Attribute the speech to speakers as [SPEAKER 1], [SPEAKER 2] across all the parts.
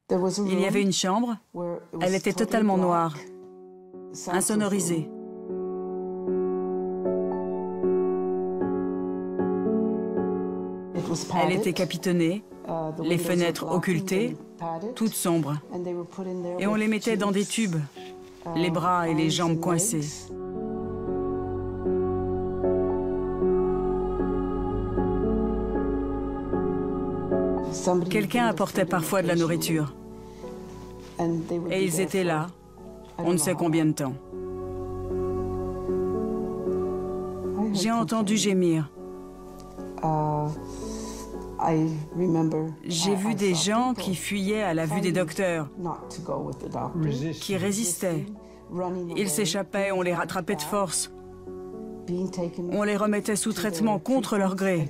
[SPEAKER 1] Il y avait une chambre, elle était totalement noire, insonorisée. Elle était capitonnée, les fenêtres occultées, toutes sombres. Et on les mettait dans des tubes, les bras et les jambes coincés. Quelqu'un apportait parfois de la nourriture. Et ils étaient là, on ne sait combien de temps. J'ai entendu gémir. J'ai vu des gens qui fuyaient à la vue des docteurs, qui résistaient. Ils s'échappaient, on les rattrapait de force. On les remettait sous traitement contre leur gré.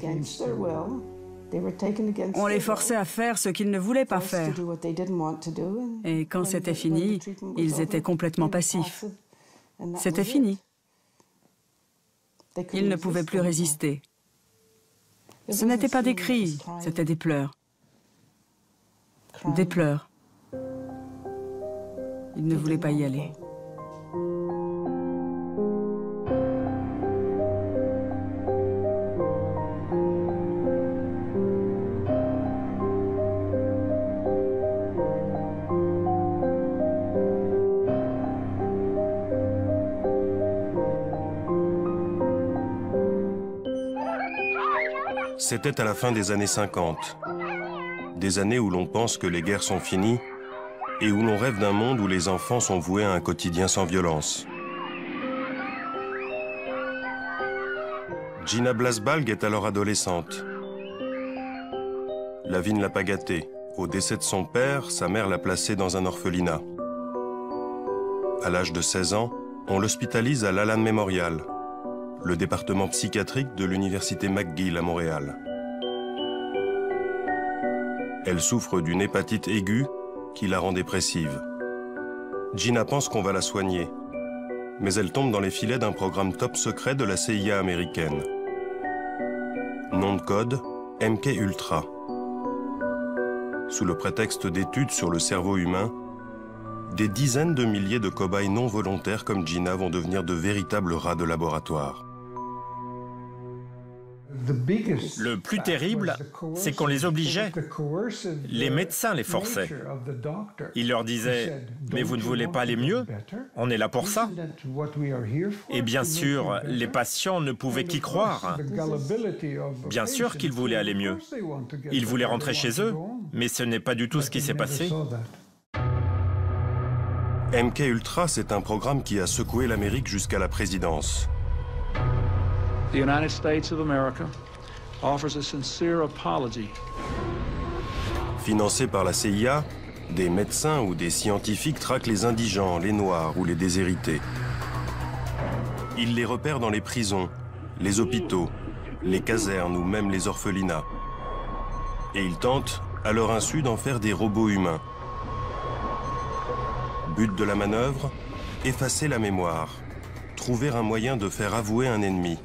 [SPEAKER 1] On les forçait à faire ce qu'ils ne voulaient pas faire. Et quand c'était fini, ils étaient complètement passifs. C'était fini. Ils ne pouvaient plus résister. Ce n'étaient pas des cris, c'était des pleurs. Des pleurs. Ils ne voulaient pas y aller.
[SPEAKER 2] C'était à la fin des années 50. Des années où l'on pense que les guerres sont finies et où l'on rêve d'un monde où les enfants sont voués à un quotidien sans violence. Gina Blasbalg est alors adolescente. La vie ne l'a pas gâtée. Au décès de son père, sa mère l'a placée dans un orphelinat. À l'âge de 16 ans, on l'hospitalise à l'Allan Memorial, le département psychiatrique de l'université McGill à Montréal. Elle souffre d'une hépatite aiguë qui la rend dépressive. Gina pense qu'on va la soigner, mais elle tombe dans les filets d'un programme top secret de la CIA américaine. Nom de code, MK Ultra. Sous le prétexte d'études sur le cerveau humain, des dizaines de milliers de cobayes non volontaires comme Gina vont devenir de véritables rats de laboratoire.
[SPEAKER 3] Le plus terrible, c'est qu'on les obligeait. Les médecins les forçaient. Ils leur disaient « Mais vous ne voulez pas aller mieux? On est là pour ça. » Et bien sûr, les patients ne pouvaient qu'y croire. Bien sûr qu'ils voulaient aller mieux. Ils voulaient rentrer chez eux, mais ce n'est pas du tout ce qui s'est passé.
[SPEAKER 2] MK Ultra, c'est un programme qui a secoué l'Amérique jusqu'à la présidence.
[SPEAKER 4] The United States of America offers a sincere apology.
[SPEAKER 2] Financé par la CIA, des médecins ou des scientifiques traquent les indigents, les noirs ou les déshérités. Ils les repèrent dans les prisons, les hôpitaux, les casernes ou même les orphelinats. Et ils tentent, à leur insu, d'en faire des robots humains. But de la manœuvre, effacer la mémoire, trouver un moyen de faire avouer un ennemi.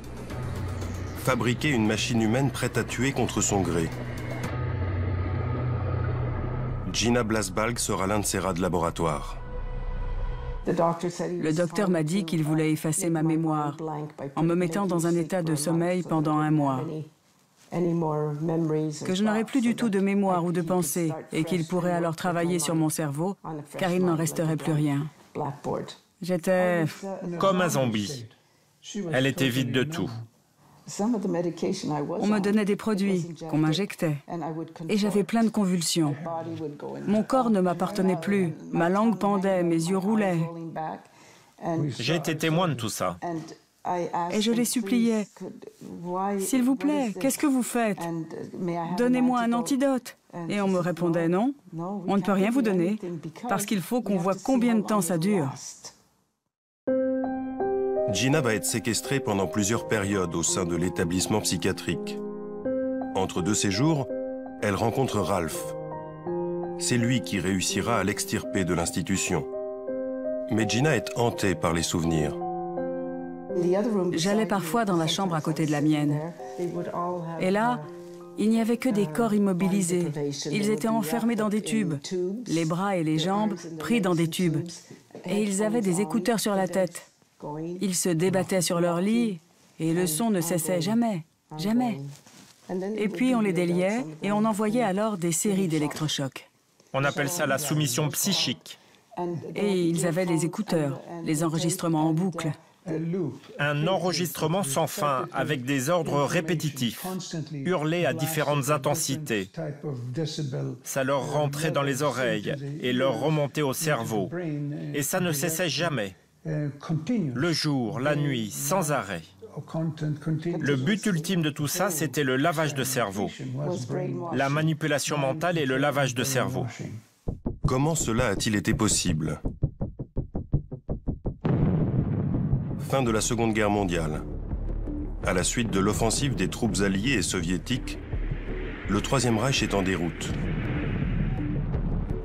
[SPEAKER 2] Fabriquer une machine humaine prête à tuer contre son gré. Gina Blasbalg sera l'un de ces rats de laboratoire.
[SPEAKER 1] Le docteur m'a dit qu'il voulait effacer ma mémoire en me mettant dans un état de sommeil pendant 1 mois. Que je n'aurais plus du tout de mémoire ou de pensée et qu'il pourrait alors travailler sur mon cerveau car il n'en resterait plus rien. J'étais
[SPEAKER 3] Comme un zombie. Elle était vide de tout.
[SPEAKER 1] On me donnait des produits qu'on m'injectait et j'avais plein de convulsions. Mon corps ne m'appartenait plus, ma langue pendait, mes yeux roulaient.
[SPEAKER 3] J'ai été témoin de tout ça.
[SPEAKER 1] Et je les suppliais, « S'il vous plaît, qu'est-ce que vous faites? Donnez-moi un antidote. » Et on me répondait, « Non, on ne peut rien vous donner parce qu'il faut qu'on voit combien de temps ça dure. »
[SPEAKER 2] Gina va être séquestrée pendant plusieurs périodes au sein de l'établissement psychiatrique. Entre 2 séjours, elle rencontre Ralph. C'est lui qui réussira à l'extirper de l'institution. Mais Gina est hantée par les souvenirs.
[SPEAKER 1] J'allais parfois dans la chambre à côté de la mienne. Et là, Il n'y avait que des corps immobilisés. Ils étaient enfermés dans des tubes, les bras et les jambes pris dans des tubes. Et ils avaient des écouteurs sur la tête. Ils se débattaient sur leur lit et le son ne cessait jamais, jamais. Et puis on les déliait et on envoyait alors des séries d'électrochocs.
[SPEAKER 3] On appelle ça la soumission psychique.
[SPEAKER 1] Et ils avaient les écouteurs, les enregistrements en boucle.
[SPEAKER 3] Un enregistrement sans fin, avec des ordres répétitifs, hurlés à différentes intensités. Ça leur rentrait dans les oreilles et leur remontait au cerveau. Et ça ne cessait jamais. Le jour, la nuit, sans arrêt. Le but ultime de tout ça, c'était le lavage de cerveau. La manipulation mentale et le lavage de cerveau.
[SPEAKER 2] Comment cela a-t-il été possible? Fin de la Seconde Guerre mondiale. À la suite de l'offensive des troupes alliées et soviétiques, le Troisième Reich est en déroute.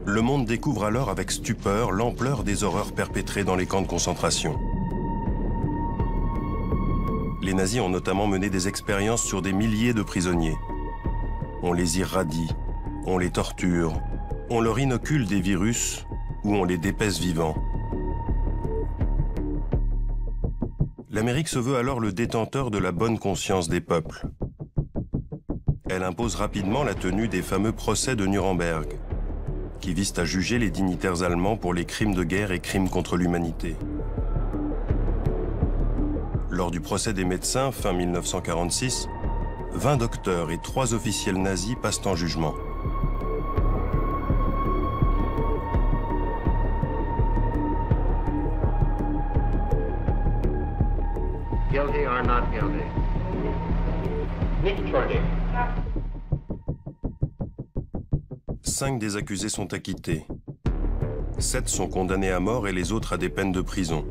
[SPEAKER 2] Le monde découvre alors avec stupeur l'ampleur des horreurs perpétrées dans les camps de concentration. Les nazis ont notamment mené des expériences sur des milliers de prisonniers. On les irradie, on les torture, on leur inocule des virus ou on les dépèce vivants. L'Amérique se veut alors le détenteur de la bonne conscience des peuples. Elle impose rapidement la tenue des fameux procès de Nuremberg, qui visent à juger les dignitaires allemands pour les crimes de guerre et crimes contre l'humanité. Lors du procès des médecins, fin 1946, 20 docteurs et 3 officiels nazis passent en jugement.
[SPEAKER 5] Guilty or not guilty? Nicht schuldig.
[SPEAKER 2] 5 des accusés sont acquittés. 7 sont condamnés à mort et les autres à des peines de prison.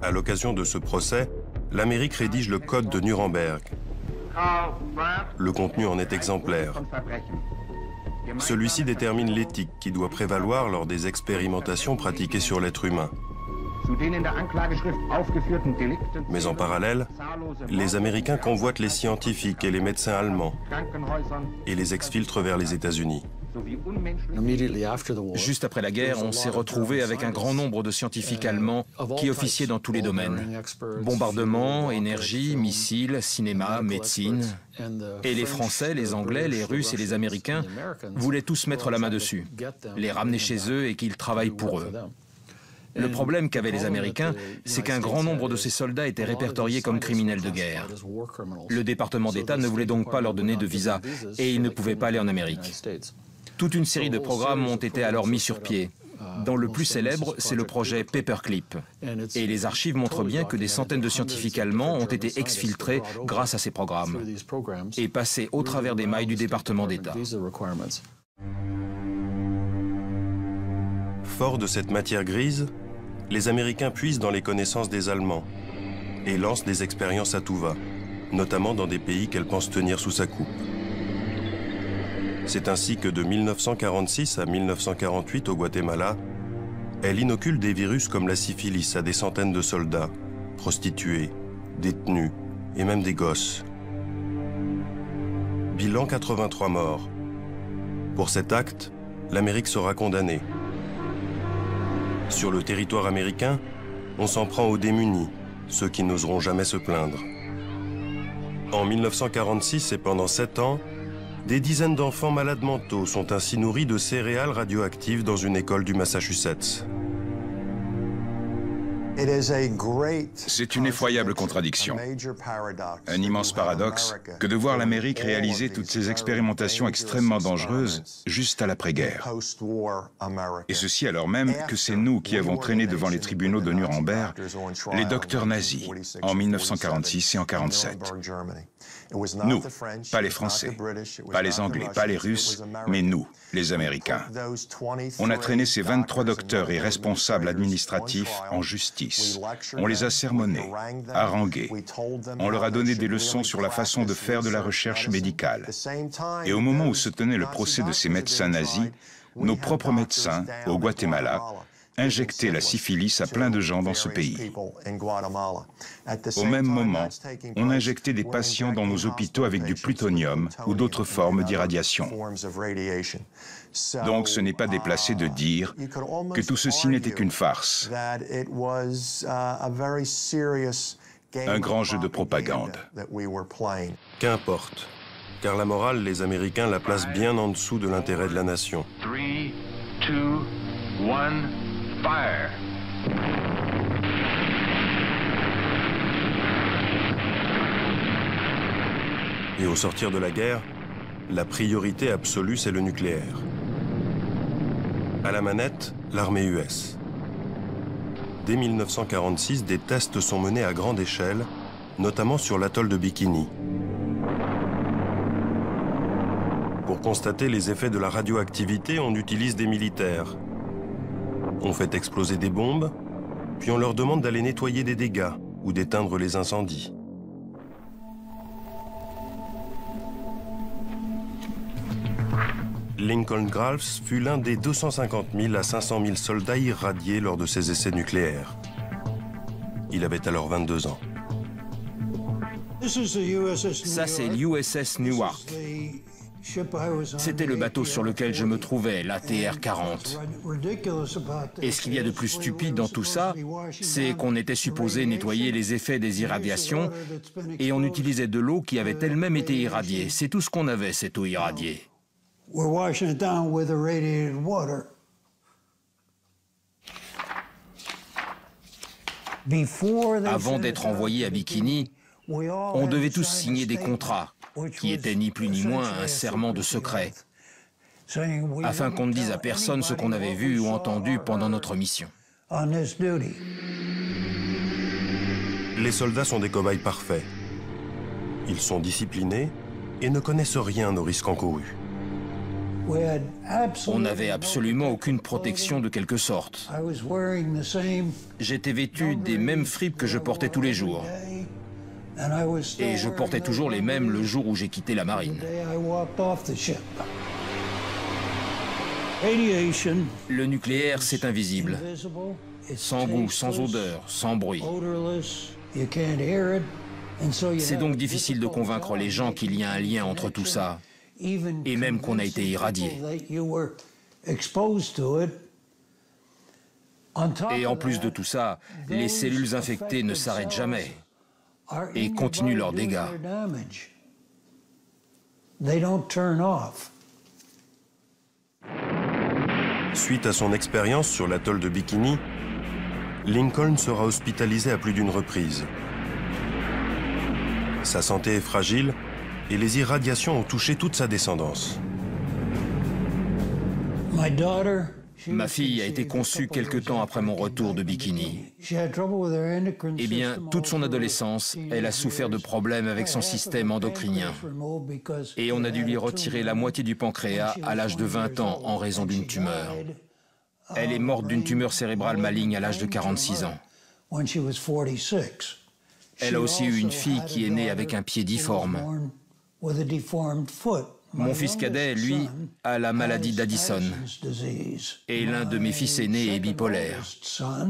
[SPEAKER 2] À l'occasion de ce procès, l'Amérique rédige le Code de Nuremberg. Le contenu en est exemplaire. Celui-ci détermine l'éthique qui doit prévaloir lors des expérimentations pratiquées sur l'être humain. Mais en parallèle, les Américains convoitent les scientifiques et les médecins allemands et les exfiltrent vers les États-Unis.
[SPEAKER 6] Juste après la guerre, on s'est retrouvé avec un grand nombre de scientifiques allemands qui officiaient dans tous les domaines. Bombardement, énergie, missiles, cinéma, médecine. Et les Français, les Anglais, les Russes et les Américains voulaient tous mettre la main dessus, les ramener chez eux et qu'ils travaillent pour eux. Le problème qu'avaient les Américains, c'est qu'un grand nombre de ces soldats étaient répertoriés comme criminels de guerre. Le département d'État ne voulait donc pas leur donner de visa et ils ne pouvaient pas aller en Amérique. Toute une série de programmes ont été alors mis sur pied. Dont le plus célèbre, c'est le projet Paperclip. Et les archives montrent bien que des centaines de scientifiques allemands ont été exfiltrés grâce à ces programmes et passés au travers des mailles du département d'État.
[SPEAKER 2] Forts de cette matière grise, les Américains puisent dans les connaissances des Allemands et lancent des expériences à tout va, notamment dans des pays qu'elle pense tenir sous sa coupe. C'est ainsi que de 1946 à 1948 au Guatemala, elle inocule des virus comme la syphilis à des centaines de soldats, prostituées, détenus et même des gosses. Bilan 83 morts. Pour cet acte, l'Amérique sera condamnée. Sur le territoire américain, on s'en prend aux démunis, ceux qui n'oseront jamais se plaindre. En 1946 et pendant 7 ans, des dizaines d'enfants malades mentaux sont ainsi nourris de céréales radioactives dans une école du Massachusetts.
[SPEAKER 7] C'est une effroyable contradiction, un immense paradoxe que de voir l'Amérique réaliser toutes ces expérimentations extrêmement dangereuses juste à l'après-guerre. Et ceci alors même que c'est nous qui avons traîné devant les tribunaux de Nuremberg les docteurs nazis en 1946 et en 1947. Nous, pas les Français, pas les Anglais, pas les Russes, mais nous, les Américains. On a traîné ces 23 docteurs et responsables administratifs en justice. On les a sermonnés, harangués. On leur a donné des leçons sur la façon de faire de la recherche médicale. Et au moment où se tenait le procès de ces médecins nazis, nos propres médecins, au Guatemala, injecter la syphilis à plein de gens dans ce pays. Au même moment, on injectait des patients dans nos hôpitaux avec du plutonium ou d'autres formes d'irradiation. Donc ce n'est pas déplacé de dire que tout ceci n'était qu'une farce, un grand jeu de propagande.
[SPEAKER 2] Qu'importe, car la morale, les Américains la placent bien en dessous de l'intérêt de la nation.
[SPEAKER 5] 3, 2, 1, fire!
[SPEAKER 2] Et au sortir de la guerre, la priorité absolue, c'est le nucléaire. À la manette, l'armée US. Dès 1946, des tests sont menés à grande échelle, notamment sur l'atoll de Bikini. Pour constater les effets de la radioactivité, on utilise des militaires. On fait exploser des bombes, puis on leur demande d'aller nettoyer des dégâts ou d'éteindre les incendies. Lincoln Groves fut l'un des 250 000 à 500 000 soldats irradiés lors de ses essais nucléaires. Il avait alors 22 ans.
[SPEAKER 6] Ça, c'est l'USS Newark. C'était le bateau sur lequel je me trouvais, l'ATR-40. Et ce qu'il y a de plus stupide dans tout ça, c'est qu'on était supposé nettoyer les effets des irradiations et on utilisait de l'eau qui avait elle-même été irradiée. C'est tout ce qu'on avait, cette eau irradiée. Avant d'être envoyé à Bikini, on devait tous signer des contrats, qui étaient ni plus ni moins un serment de secret, afin qu'on ne dise à personne ce qu'on avait vu ou entendu pendant notre mission.
[SPEAKER 2] Les soldats sont des cobayes parfaits. Ils sont disciplinés et ne connaissent rien aux risques encourus.
[SPEAKER 6] On n'avait absolument aucune protection de quelque sorte. J'étais vêtu des mêmes fripes que je portais tous les jours. Et je portais toujours les mêmes le jour où j'ai quitté la marine. Le nucléaire, c'est invisible. Sans goût, sans odeur, sans bruit. C'est donc difficile de convaincre les gens qu'il y a un lien entre tout ça, et même qu'on a été irradié. Et en plus de tout ça, les cellules infectées ne s'arrêtent jamais et continuent leurs dégâts.
[SPEAKER 2] Suite à son expérience sur l'atoll de Bikini, Lincoln sera hospitalisé à plus d'une reprise. Sa santé est fragile et les irradiations ont touché toute sa descendance.
[SPEAKER 6] Ma fille a été conçue quelque temps après mon retour de Bikini. Eh bien, toute son adolescence, elle a souffert de problèmes avec son système endocrinien. Et on a dû lui retirer la moitié du pancréas à l'âge de 20 ans en raison d'une tumeur. Elle est morte d'une tumeur cérébrale maligne à l'âge de 46 ans. Elle a aussi eu une fille qui est née avec un pied difforme. Mon fils cadet, lui, a la maladie d'Addison. Et l'un de mes fils aînés est bipolaire. Ça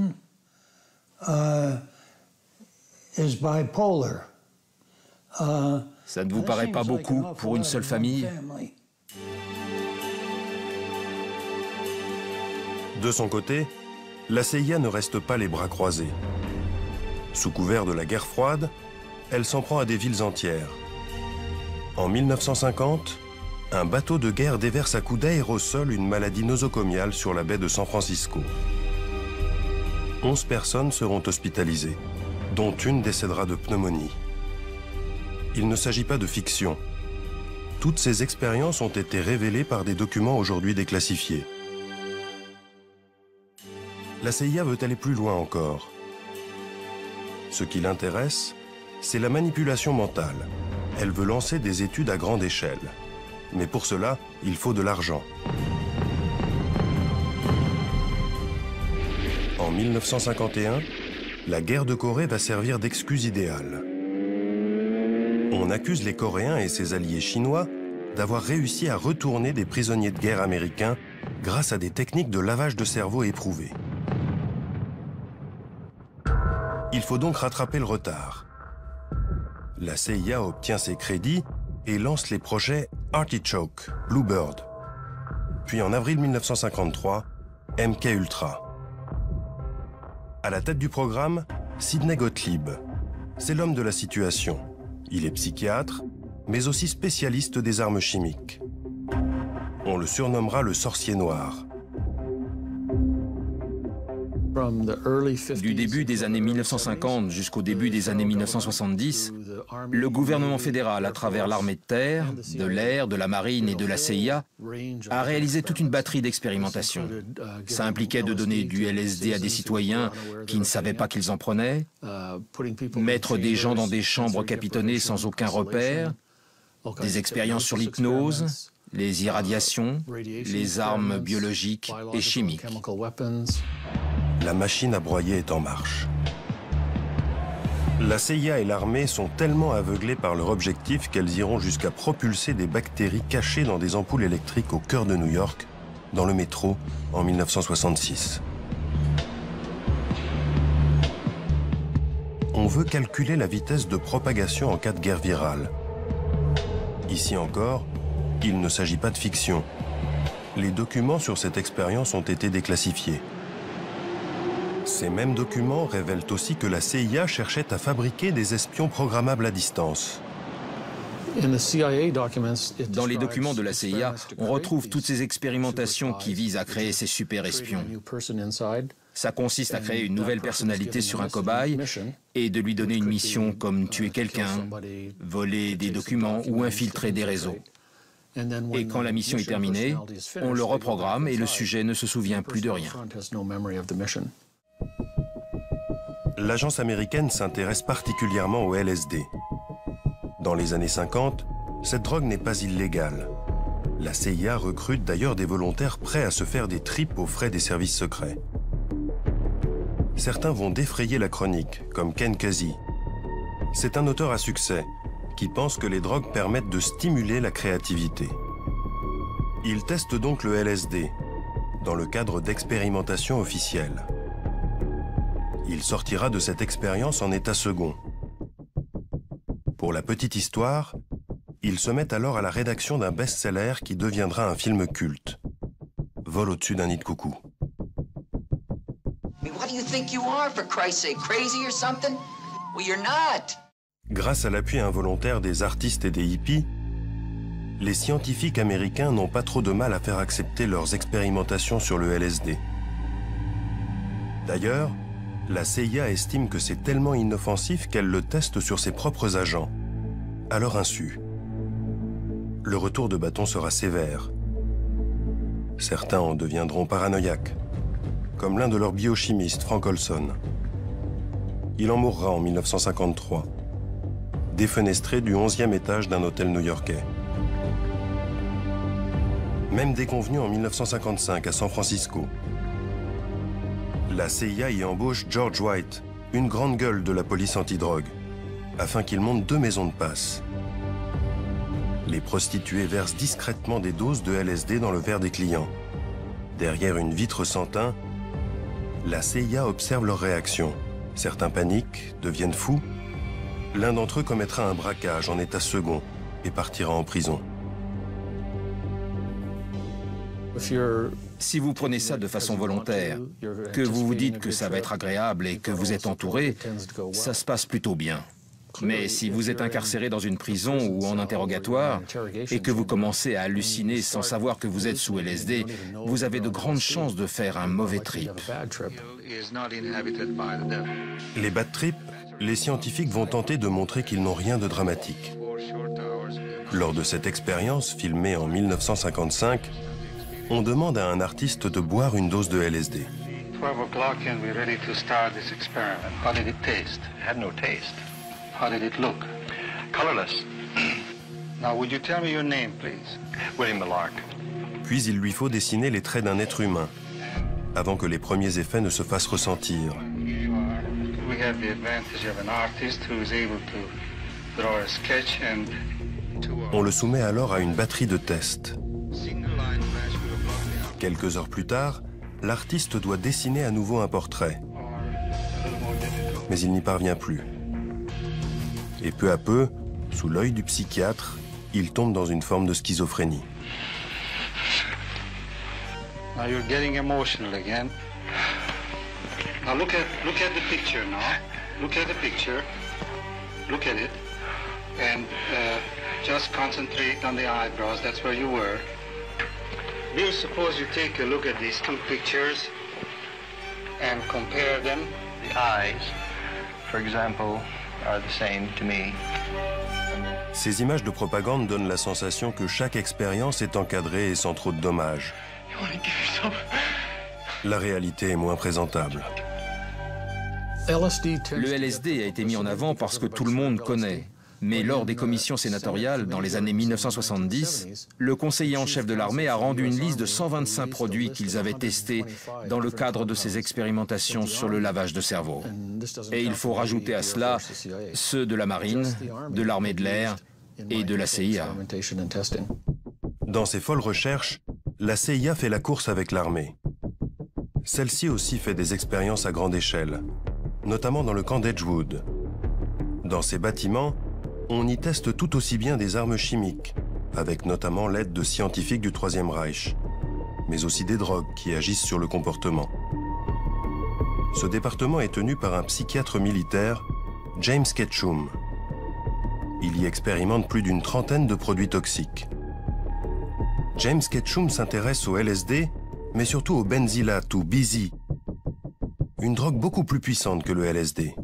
[SPEAKER 6] ne vous paraît pas beaucoup pour une seule famille?
[SPEAKER 2] De son côté, la CIA ne reste pas les bras croisés. Sous couvert de la guerre froide, elle s'en prend à des villes entières. En 1950, un bateau de guerre déverse à coups d'aérosol une maladie nosocomiale sur la baie de San Francisco. 11 personnes seront hospitalisées, dont une décédera de pneumonie. Il ne s'agit pas de fiction. Toutes ces expériences ont été révélées par des documents aujourd'hui déclassifiés. La CIA veut aller plus loin encore. Ce qui l'intéresse, c'est la manipulation mentale. Elle veut lancer des études à grande échelle. Mais pour cela, il faut de l'argent. En 1951, la guerre de Corée va servir d'excuse idéale. On accuse les Coréens et ses alliés chinois d'avoir réussi à retourner des prisonniers de guerre américains grâce à des techniques de lavage de cerveau éprouvées. Il faut donc rattraper le retard. La CIA obtient ses crédits et lance les projets Artichoke, Bluebird. Puis en avril 1953, MK Ultra. À la tête du programme, Sidney Gottlieb. C'est l'homme de la situation. Il est psychiatre, mais aussi spécialiste des armes chimiques. On le surnommera le sorcier noir.
[SPEAKER 6] Du début des années 1950 jusqu'au début des années 1970, le gouvernement fédéral, à travers l'armée de terre, de l'air, de la marine et de la CIA, a réalisé toute une batterie d'expérimentations. Ça impliquait de donner du LSD à des citoyens qui ne savaient pas qu'ils en prenaient, mettre des gens dans des chambres capitonnées sans aucun repère, des expériences sur l'hypnose, les irradiations, les armes biologiques et chimiques.
[SPEAKER 2] La machine à broyer est en marche. La CIA et l'armée sont tellement aveuglées par leur objectif qu'elles iront jusqu'à propulser des bactéries cachées dans des ampoules électriques au cœur de New York, dans le métro, en 1966. On veut calculer la vitesse de propagation en cas de guerre virale. Ici encore, il ne s'agit pas de fiction. Les documents sur cette expérience ont été déclassifiés. Ces mêmes documents révèlent aussi que la CIA cherchait à fabriquer des espions programmables à distance.
[SPEAKER 6] Dans les documents de la CIA, on retrouve toutes ces expérimentations qui visent à créer ces super espions. Ça consiste à créer une nouvelle personnalité sur un cobaye et de lui donner une mission comme tuer quelqu'un, voler des documents ou infiltrer des réseaux. Et quand la mission est terminée, on le reprogramme et le sujet ne se souvient plus de rien.
[SPEAKER 2] L'agence américaine s'intéresse particulièrement au LSD. Dans les années 50, cette drogue n'est pas illégale. La CIA recrute d'ailleurs des volontaires prêts à se faire des tripes aux frais des services secrets. Certains vont défrayer la chronique, comme Ken Kesey. C'est un auteur à succès qui pense que les drogues permettent de stimuler la créativité. Il teste donc le LSD dans le cadre d'expérimentations officielles. Il sortira de cette expérience en état second. Pour la petite histoire, il se met alors à la rédaction d'un best-seller qui deviendra un film culte. Vol au-dessus d'un nid de coucou. Grâce à l'appui involontaire des artistes et des hippies, les scientifiques américains n'ont pas trop de mal à faire accepter leurs expérimentations sur le LSD. D'ailleurs, la CIA estime que c'est tellement inoffensif qu'elle le teste sur ses propres agents, à leur insu. Le retour de bâton sera sévère. Certains en deviendront paranoïaques, comme l'un de leurs biochimistes, Frank Olson. Il en mourra en 1953, défenestré du 11e étage d'un hôtel new-yorkais. Même déconvenu en 1955 à San Francisco. La CIA y embauche George White, une grande gueule de la police antidrogue, afin qu'il monte 2 maisons de passe. Les prostituées versent discrètement des doses de LSD dans le verre des clients. Derrière une vitre sans teint, la CIA observe leurs réactions. Certains paniquent, deviennent fous. L'un d'entre eux commettra un braquage en état second et partira en prison.
[SPEAKER 6] Si vous prenez ça de façon volontaire, que vous vous dites que ça va être agréable et que vous êtes entouré, ça se passe plutôt bien. Mais si vous êtes incarcéré dans une prison ou en interrogatoire et que vous commencez à halluciner sans savoir que vous êtes sous LSD, vous avez de grandes chances de faire un mauvais trip.
[SPEAKER 2] Les bad trips, les scientifiques vont tenter de montrer qu'ils n'ont rien de dramatique. Lors de cette expérience, filmée en 1955, on demande à un artiste de boire une dose de LSD.
[SPEAKER 5] 12 o'clock and we're ready to start this experiment. How did it taste? It had no taste. How did it look? Colorless. Now, would you tell me your name, please? William Millark.
[SPEAKER 2] Puis il lui faut dessiner les traits d'un être humain, avant que les premiers effets ne se fassent ressentir.
[SPEAKER 5] We have the advantage of an artist who is able to draw a sketch and
[SPEAKER 2] On le soumet alors à une batterie de tests. Quelques heures plus tard, l'artiste doit dessiner à nouveau un portrait. Mais il n'y parvient plus. Et peu à peu, sous l'œil du psychiatre, il tombe dans une forme de schizophrénie.
[SPEAKER 5] Now you're getting emotional again. Now look at the picture now. Look at the picture. Look at it. And just concentrate on the eyebrows. That's where you were. Bill, suppose you take a look at these two pictures and compare them.
[SPEAKER 8] The eyes, for example, are the same to me.
[SPEAKER 2] Ces images de propagande donnent la sensation que chaque expérience est encadrée et sans trop de dommages. La réalité est moins présentable.
[SPEAKER 6] Le LSD a été mis en avant parce que tout le monde connaît. Mais lors des commissions sénatoriales, dans les années 1970, le conseiller en chef de l'armée a rendu une liste de 125 produits qu'ils avaient testés dans le cadre de ces expérimentations sur le lavage de cerveau. Et il faut rajouter à cela ceux de la marine, de l'armée de l'air et de la CIA.
[SPEAKER 2] Dans ses folles recherches, la CIA fait la course avec l'armée. Celle-ci aussi fait des expériences à grande échelle, notamment dans le camp d'Edgewood. Dans ces bâtiments, on y teste tout aussi bien des armes chimiques, avec notamment l'aide de scientifiques du Troisième Reich, mais aussi des drogues qui agissent sur le comportement. Ce département est tenu par un psychiatre militaire, James Ketchum. Il y expérimente plus d'une trentaine de produits toxiques. James Ketchum s'intéresse au LSD, mais surtout au benzylate ou BZ, une drogue beaucoup plus puissante que le LSD.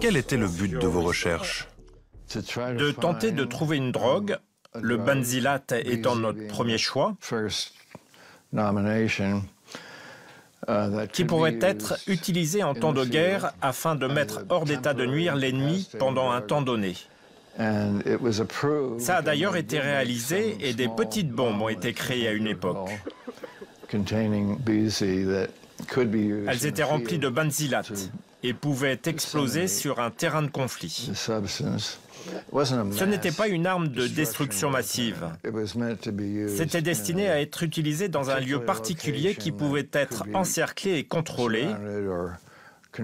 [SPEAKER 2] Quel était le but de vos recherches?
[SPEAKER 3] De tenter de trouver une drogue, le benzylate étant notre premier choix, qui pourrait être utilisé en temps de guerre afin de mettre hors d'état de nuire l'ennemi pendant un temps donné. Ça a d'ailleurs été réalisé et des petites bombes ont été créées à une époque. Elles étaient remplies de benzylate et pouvaient exploser sur un terrain de conflit. Ce n'était pas une arme de destruction massive. C'était destiné à être utilisé dans un lieu particulier qui pouvait être encerclé et contrôlé,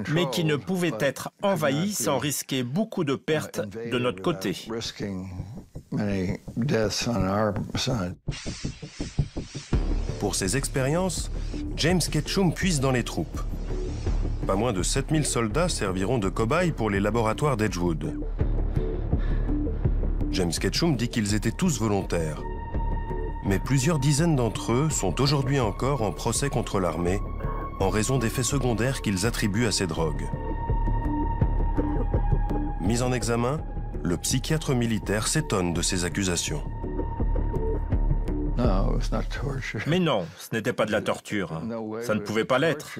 [SPEAKER 3] mais qui ne pouvait être envahi sans risquer beaucoup de pertes de notre côté.
[SPEAKER 2] Pour ces expériences, James Ketchum puise dans les troupes. Pas moins de 7000 soldats serviront de cobayes pour les laboratoires d'Edgewood. James Ketchum dit qu'ils étaient tous volontaires. Mais plusieurs dizaines d'entre eux sont aujourd'hui encore en procès contre l'armée en raison d'effets secondaires qu'ils attribuent à ces drogues. Mis en examen, le psychiatre militaire s'étonne de ces accusations.
[SPEAKER 3] Mais non, ce n'était pas de la torture. Ça ne pouvait pas l'être.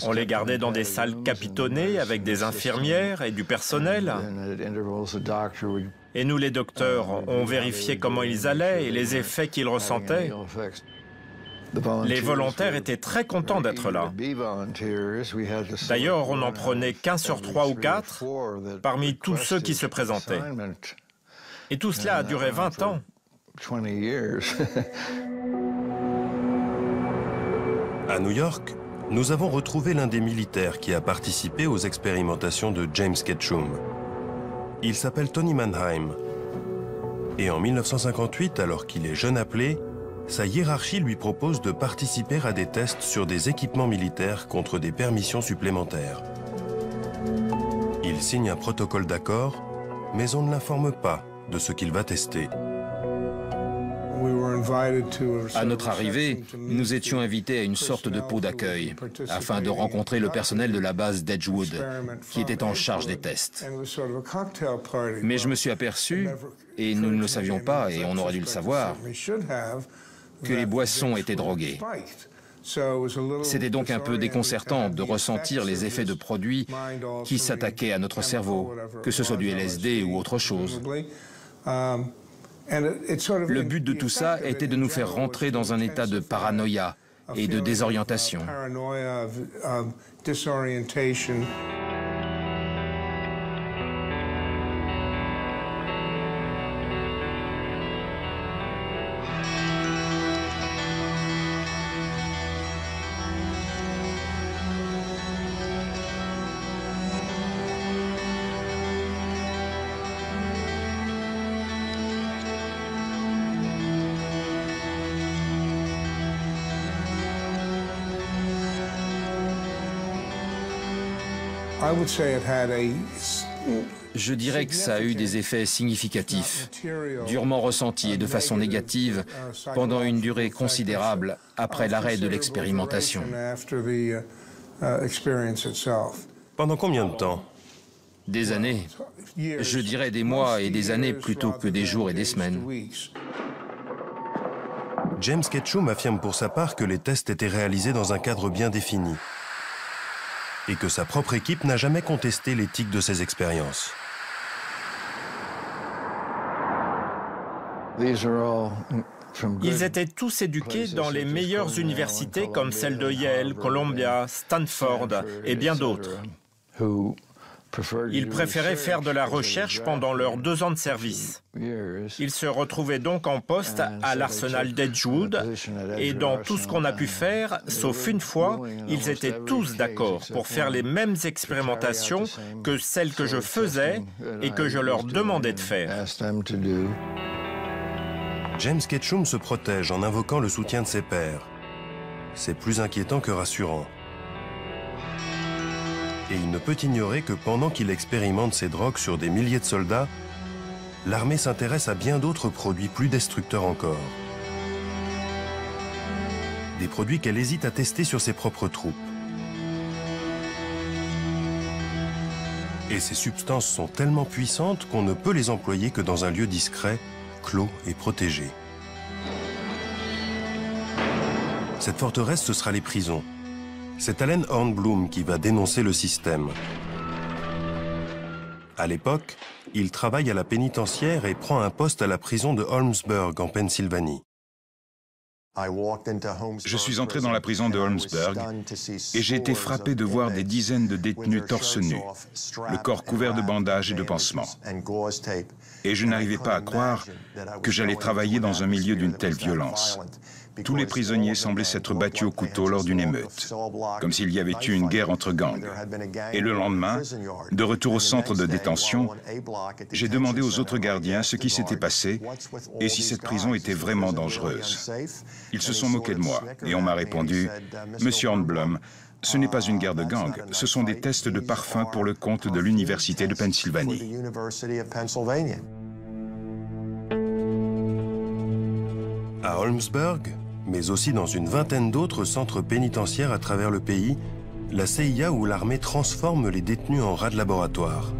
[SPEAKER 3] On les gardait dans des salles capitonnées avec des infirmières et du personnel. Et nous, les docteurs, on vérifiait comment ils allaient et les effets qu'ils ressentaient. Les volontaires étaient très contents d'être là. D'ailleurs, on n'en prenait qu'un sur 3 ou 4 parmi tous ceux qui se présentaient. Et tout cela a duré 20 ans.
[SPEAKER 2] À New York, nous avons retrouvé l'un des militaires qui a participé aux expérimentations de James Ketchum. Il s'appelle Tony Mannheim. Et en 1958, alors qu'il est jeune appelé, sa hiérarchie lui propose de participer à des tests sur des équipements militaires contre des permissions supplémentaires. Il signe un protocole d'accord, mais on ne l'informe pas de ce qu'il va tester.
[SPEAKER 6] À notre arrivée, nous étions invités à une sorte de pot d'accueil afin de rencontrer le personnel de la base d'Edgewood qui était en charge des tests. Mais je me suis aperçu, et nous ne le savions pas et on aurait dû le savoir, que les boissons étaient droguées. C'était donc un peu déconcertant de ressentir les effets de produits qui s'attaquaient à notre cerveau, que ce soit du LSD ou autre chose. Le but de tout ça était de nous faire rentrer dans un état de paranoïa et de désorientation. Je dirais que ça a eu des effets significatifs, durement ressentis et de façon négative pendant une durée considérable après l'arrêt de l'expérimentation.
[SPEAKER 2] Pendant combien de temps?
[SPEAKER 6] Des années. Je dirais des mois et des années plutôt que des jours et des semaines.
[SPEAKER 2] James Ketchum affirme pour sa part que les tests étaient réalisés dans un cadre bien défini et que sa propre équipe n'a jamais contesté l'éthique de ces expériences.
[SPEAKER 3] Ils étaient tous éduqués dans les meilleures universités comme celle de Yale, Columbia, Stanford et bien d'autres. Ils préféraient faire de la recherche pendant leurs 2 ans de service. Ils se retrouvaient donc en poste à l'arsenal d'Edgewood et dans tout ce qu'on a pu faire, sauf une fois, ils étaient tous d'accord pour faire les mêmes expérimentations que celles que je faisais et que je leur demandais de faire.
[SPEAKER 2] James Ketchum se protège en invoquant le soutien de ses pairs. C'est plus inquiétant que rassurant. Et il ne peut ignorer que pendant qu'il expérimente ces drogues sur des milliers de soldats, l'armée s'intéresse à bien d'autres produits plus destructeurs encore. Des produits qu'elle hésite à tester sur ses propres troupes. Et ces substances sont tellement puissantes qu'on ne peut les employer que dans un lieu discret, clos et protégé. Cette forteresse, ce sera les prisons. C'est Allen Hornblum qui va dénoncer le système. À l'époque, il travaille à la pénitentiaire et prend un poste à la prison de Holmesburg, en Pennsylvanie.
[SPEAKER 7] Je suis entré dans la prison de Holmesburg et j'ai été frappé de voir des dizaines de détenus torse nu, le corps couvert de bandages et de pansements. Et je n'arrivais pas à croire que j'allais travailler dans un milieu d'une telle violence. Tous les prisonniers semblaient s'être battus au couteau lors d'une émeute, comme s'il y avait eu une guerre entre gangs. Et le lendemain, de retour au centre de détention, j'ai demandé aux autres gardiens ce qui s'était passé et si cette prison était vraiment dangereuse. Ils se sont moqués de moi et on m'a répondu « Monsieur Hornblum, ce n'est pas une guerre de gangs, ce sont des tests de parfum pour le compte de l'Université de Pennsylvanie. »
[SPEAKER 2] À Holmesburg, mais aussi dans une vingtaine d'autres centres pénitentiaires à travers le pays, la CIA ou l'armée transforme les détenus en rats de laboratoire.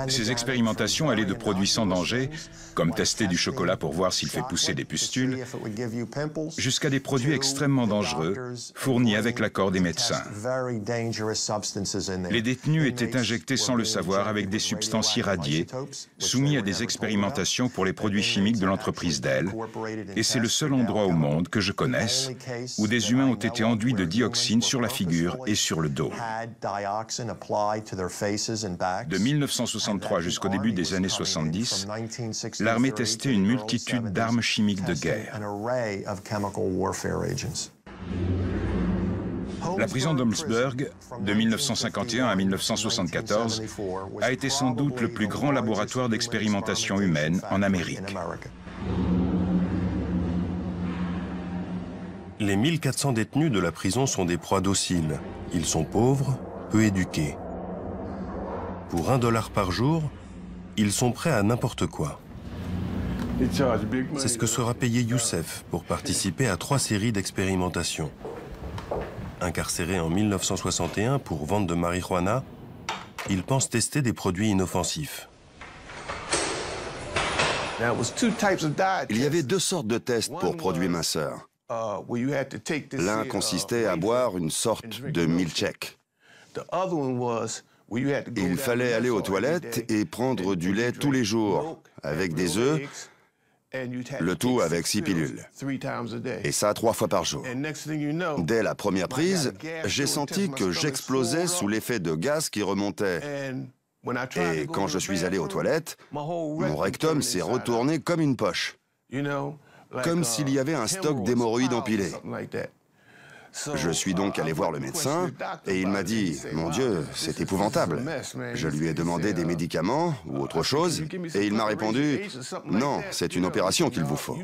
[SPEAKER 7] Ces expérimentations allaient de produits sans danger, comme tester du chocolat pour voir s'il fait pousser des pustules, jusqu'à des produits extrêmement dangereux, fournis avec l'accord des médecins. Les détenus étaient injectés sans le savoir avec des substances irradiées, soumis à des expérimentations pour les produits chimiques de l'entreprise Dell, et c'est le seul endroit au monde que je connaisse où des humains ont été enduits de dioxine sur la figure et sur le dos. De 1963 jusqu'au début des années 70, l'armée testait une multitude d'armes chimiques de guerre. La prison d'Holmesburg, de 1951 à 1974, a été sans doute le plus grand laboratoire d'expérimentation humaine en Amérique.
[SPEAKER 2] Les 1400 détenus de la prison sont des proies dociles. Ils sont pauvres, peu éduqués. Pour $1 par jour, ils sont prêts à n'importe quoi. C'est ce que sera payé Youssef pour participer à 3 séries d'expérimentation. Incarcéré en 1961 pour vente de marijuana, il pense tester des produits inoffensifs.
[SPEAKER 9] Il y avait 2 sortes de tests pour produits minceurs. L'un consistait à boire une sorte de milkshake. Il fallait aller aux toilettes et prendre du lait tous les jours, avec des œufs, le tout avec 6 pilules. Et ça 3 fois par jour. Dès la première prise, j'ai senti que j'explosais sous l'effet de gaz qui remontait. Et quand je suis allé aux toilettes, mon rectum s'est retourné comme une poche. Comme s'il y avait un stock d'hémorroïdes empilé. Je suis donc allé voir le médecin et il m'a dit « Mon Dieu, c'est épouvantable ». Je lui ai demandé des médicaments ou autre chose et il m'a répondu « Non, c'est une opération qu'il vous faut ».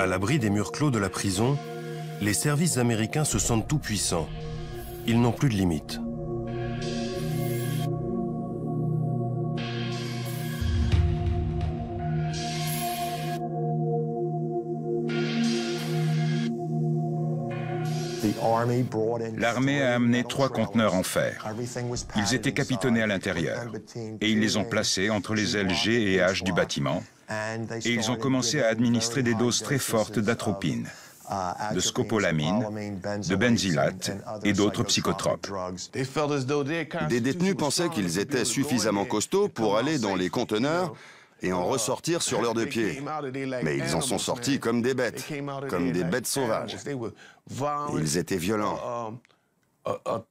[SPEAKER 2] À l'abri des murs clos de la prison, les services américains se sentent tout-puissants. Ils n'ont plus de limites.
[SPEAKER 7] L'armée a amené 3 conteneurs en fer. Ils étaient capitonnés à l'intérieur et ils les ont placés entre les ailes G et H du bâtiment et ils ont commencé à administrer des doses très fortes d'atropine, de scopolamine, de benzylate et d'autres psychotropes.
[SPEAKER 9] Des détenus pensaient qu'ils étaient suffisamment costauds pour aller dans les conteneurs et en ressortir sur leurs 2 pieds. Mais ils en sont sortis comme des bêtes sauvages. Ils étaient violents.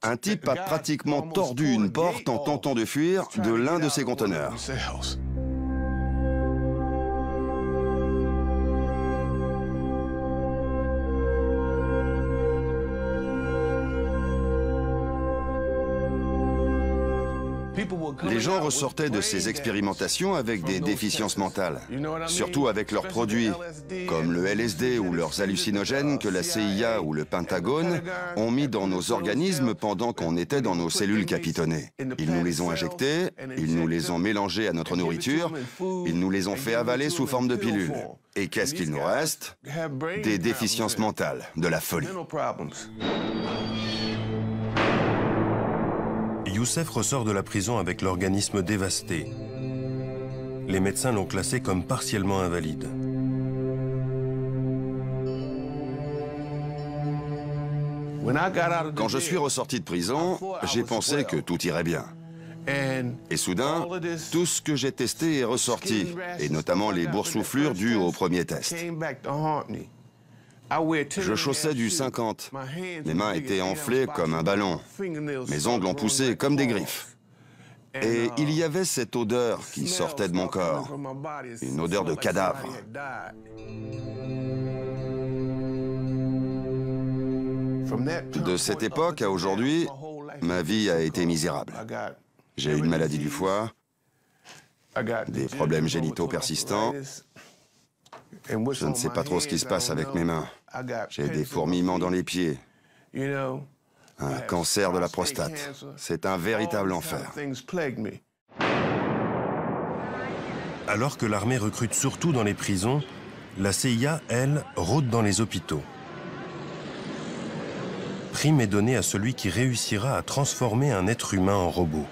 [SPEAKER 9] Un type a pratiquement tordu une porte en tentant de fuir de l'un de ces conteneurs. Les gens ressortaient de ces expérimentations avec des déficiences mentales, surtout avec leurs produits, comme le LSD ou leurs hallucinogènes que la CIA ou le Pentagone ont mis dans nos organismes pendant qu'on était dans nos cellules capitonnées. Ils nous les ont injectés, ils nous les ont mélangés à notre nourriture, ils nous les ont fait avaler sous forme de pilules. Et qu'est-ce qu'il nous reste? Des déficiences mentales, de la folie.
[SPEAKER 2] Youssef ressort de la prison avec l'organisme dévasté. Les médecins l'ont classé comme partiellement invalide.
[SPEAKER 9] Quand je suis ressorti de prison, j'ai pensé que tout irait bien. Et soudain, tout ce que j'ai testé est ressorti, et notamment les boursouflures dues au premier test. Je chaussais du 50. Mes mains étaient enflées comme un ballon. Mes ongles ont poussé comme des griffes. Et il y avait cette odeur qui sortait de mon corps. Une odeur de cadavre. De cette époque à aujourd'hui, ma vie a été misérable. J'ai une maladie du foie, des problèmes génitaux persistants. Je ne sais pas trop ce qui se passe avec mes mains. J'ai des fourmillements dans les pieds. Un cancer de la prostate. C'est un véritable enfer.
[SPEAKER 2] Alors que l'armée recrute surtout dans les prisons, la CIA, elle, rôde dans les hôpitaux. Prime est donnée à celui qui réussira à transformer un être humain en robot.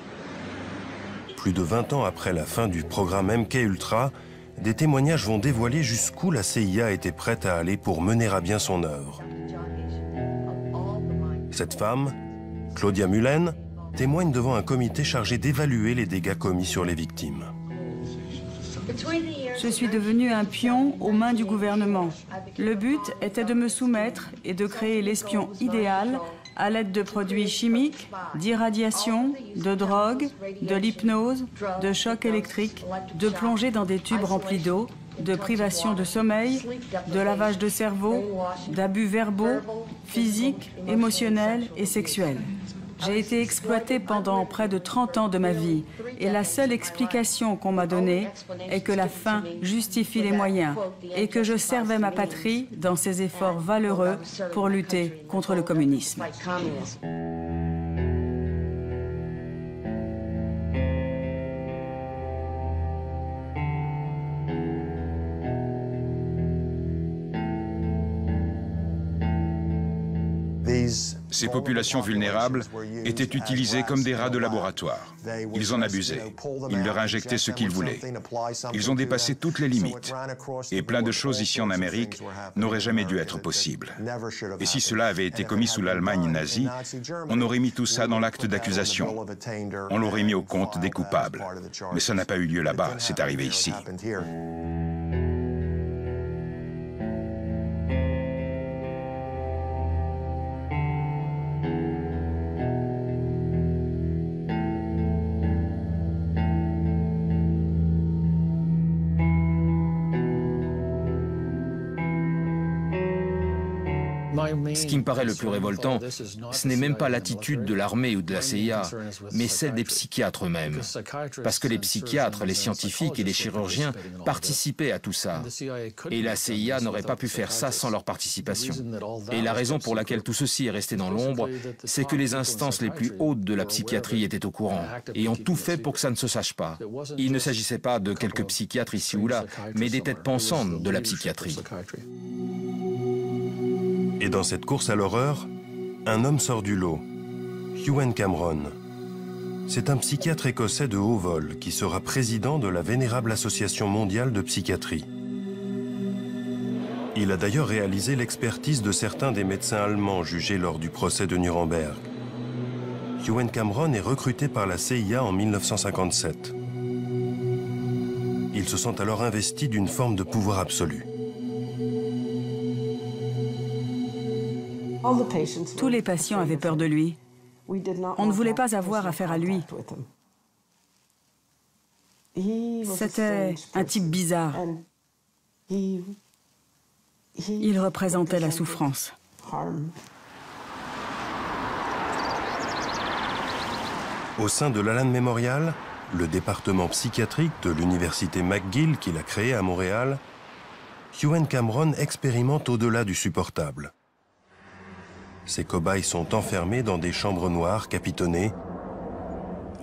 [SPEAKER 2] Plus de 20 ans après la fin du programme MK-Ultra, des témoignages vont dévoiler jusqu'où la CIA était prête à aller pour mener à bien son œuvre. Cette femme, Claudia Mullen, témoigne devant un comité chargé d'évaluer les dégâts commis sur les victimes.
[SPEAKER 1] Je suis devenu un pion aux mains du gouvernement. Le but était de me soumettre et de créer l'espion idéal à l'aide de produits chimiques, d'irradiation, de drogue, de l'hypnose, de chocs électriques, de plongée dans des tubes remplis d'eau, de privation de sommeil, de lavage de cerveau, d'abus verbaux, physiques, émotionnels et sexuels. J'ai été exploitée pendant près de 30 ans de ma vie et la seule explication qu'on m'a donnée est que la fin justifie les moyens et que je servais ma patrie dans ses efforts valeureux pour lutter contre le communisme.
[SPEAKER 7] Ces populations vulnérables étaient utilisées comme des rats de laboratoire. Ils en abusaient. Ils leur injectaient ce qu'ils voulaient. Ils ont dépassé toutes les limites. Et plein de choses ici en Amérique n'auraient jamais dû être possibles. Et si cela avait été commis sous l'Allemagne nazie, on aurait mis tout ça dans l'acte d'accusation. On l'aurait mis au compte des coupables. Mais ça n'a pas eu lieu là-bas, c'est arrivé ici.
[SPEAKER 6] Ce qui me paraît le plus révoltant, ce n'est même pas l'attitude de l'armée ou de la CIA, mais celle des psychiatres eux-mêmes. Parce que les psychiatres, les scientifiques et les chirurgiens participaient à tout ça. Et la CIA n'aurait pas pu faire ça sans leur participation. Et la raison pour laquelle tout ceci est resté dans l'ombre, c'est que les instances les plus hautes de la psychiatrie étaient au courant et ont tout fait pour que ça ne se sache pas. Il ne s'agissait pas de quelques psychiatres ici ou là, mais des têtes pensantes de la psychiatrie.
[SPEAKER 2] Et dans cette course à l'horreur, un homme sort du lot, Ewen Cameron. C'est un psychiatre écossais de haut vol qui sera président de la vénérable Association mondiale de psychiatrie. Il a d'ailleurs réalisé l'expertise de certains des médecins allemands jugés lors du procès de Nuremberg. Ewen Cameron est recruté par la CIA en 1957. Il se sent alors investi d'une forme de pouvoir absolu.
[SPEAKER 1] Tous les patients avaient peur de lui. On ne voulait pas avoir affaire à lui. C'était un type bizarre. Il représentait la souffrance.
[SPEAKER 2] Au sein de l'Allan Memorial, le département psychiatrique de l'université McGill qu'il a créé à Montréal, Ewen Cameron expérimente au-delà du supportable. Ces cobayes sont enfermés dans des chambres noires capitonnées.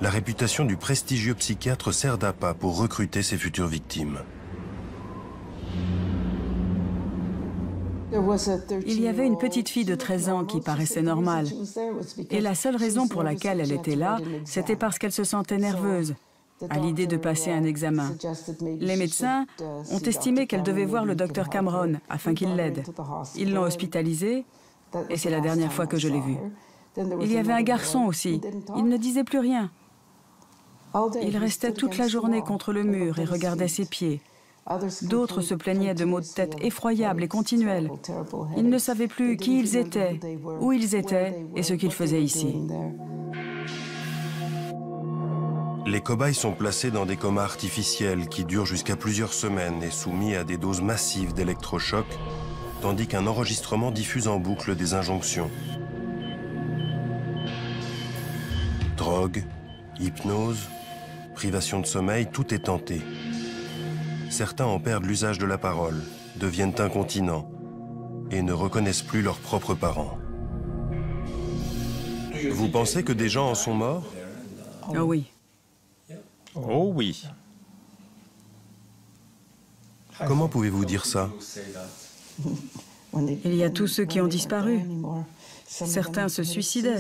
[SPEAKER 2] La réputation du prestigieux psychiatre sert d'appât pour recruter ses futures victimes.
[SPEAKER 1] Il y avait une petite fille de 13 ans qui paraissait normale. Et la seule raison pour laquelle elle était là, c'était parce qu'elle se sentait nerveuse à l'idée de passer un examen. Les médecins ont estimé qu'elle devait voir le docteur Cameron afin qu'il l'aide. Ils l'ont hospitalisée et c'est la dernière fois que je l'ai vue. Il y avait un garçon aussi. Il ne disait plus rien. Il restait toute la journée contre le mur et regardait ses pieds. D'autres se plaignaient de maux de tête effroyables et continuels. Ils ne savaient plus qui ils étaient, où ils étaient et ce qu'ils faisaient ici.
[SPEAKER 2] Les cobayes sont placés dans des comas artificiels qui durent jusqu'à plusieurs semaines et soumis à des doses massives d'électrochocs, tandis qu'un enregistrement diffuse en boucle des injonctions. Drogue, hypnose, privation de sommeil, tout est tenté. Certains en perdent l'usage de la parole, deviennent incontinents et ne reconnaissent plus leurs propres parents. Vous pensez que des gens en sont morts?
[SPEAKER 1] Oh oui.
[SPEAKER 3] Oh oui.
[SPEAKER 2] Comment pouvez-vous dire ça?
[SPEAKER 1] Il y a tous ceux qui ont disparu. Certains se suicidaient.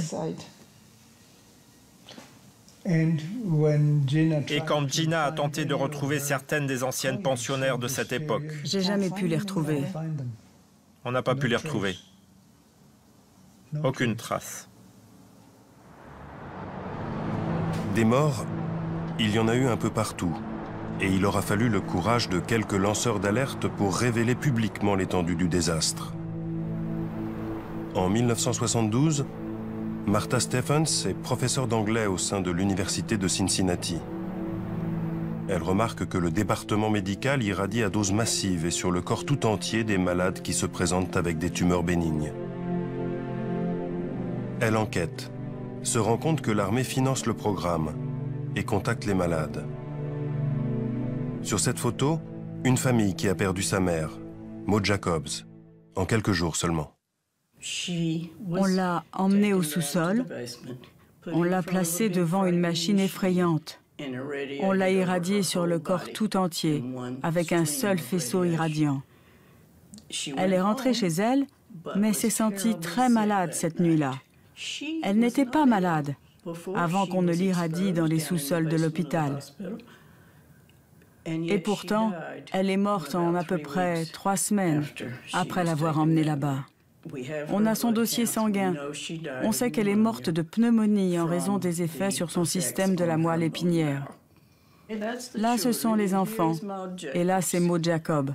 [SPEAKER 3] Et quand Gina a tenté de retrouver certaines des anciennes pensionnaires de cette époque,
[SPEAKER 1] j'ai jamais pu les retrouver.
[SPEAKER 3] On n'a pas pu les retrouver. Aucune trace.
[SPEAKER 2] Des morts, il y en a eu un peu partout. Et il aura fallu le courage de quelques lanceurs d'alerte pour révéler publiquement l'étendue du désastre. En 1972, Martha Stephens est professeure d'anglais au sein de l'université de Cincinnati. Elle remarque que le département médical irradie à doses massives et sur le corps tout entier des malades qui se présentent avec des tumeurs bénignes. Elle enquête, se rend compte que l'armée finance le programme et contacte les malades. Sur cette photo, une famille qui a perdu sa mère, Maud Jacobs, en quelques jours seulement.
[SPEAKER 1] On l'a emmenée au sous-sol, on l'a placée devant une machine effrayante. On l'a irradiée sur le corps tout entier, avec un seul faisceau irradiant. Elle est rentrée chez elle, mais s'est sentie très malade cette nuit-là. Elle n'était pas malade avant qu'on ne l'irradie dans les sous-sols de l'hôpital. Et pourtant, elle est morte en à peu près 3 semaines après l'avoir emmenée là-bas. On a son dossier sanguin. On sait qu'elle est morte de pneumonie en raison des effets sur son système de la moelle épinière. Là, ce sont les enfants. Et là, c'est Maud Jacob,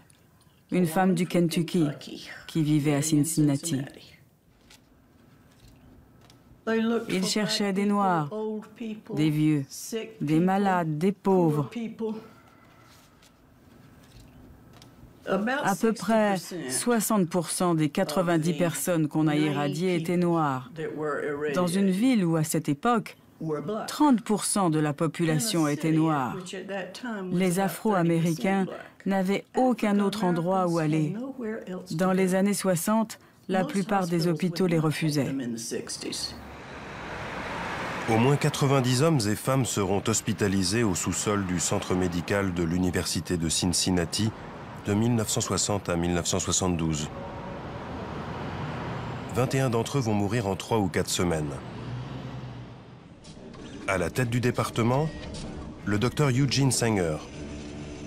[SPEAKER 1] une femme du Kentucky qui vivait à Cincinnati. Ils cherchaient des Noirs, des vieux, des malades, des pauvres. À peu près 60% des 90 personnes qu'on a irradiées étaient noires. Dans une ville où, à cette époque, 30% de la population était noire. Les Afro-Américains n'avaient aucun autre endroit où aller. Dans les années 60, la plupart des hôpitaux les refusaient.
[SPEAKER 2] Au moins 90 hommes et femmes seront hospitalisés au sous-sol du centre médical de l'Université de Cincinnati de 1960 à 1972. 21 d'entre eux vont mourir en 3 ou 4 semaines. À la tête du département, le docteur Eugene Sanger,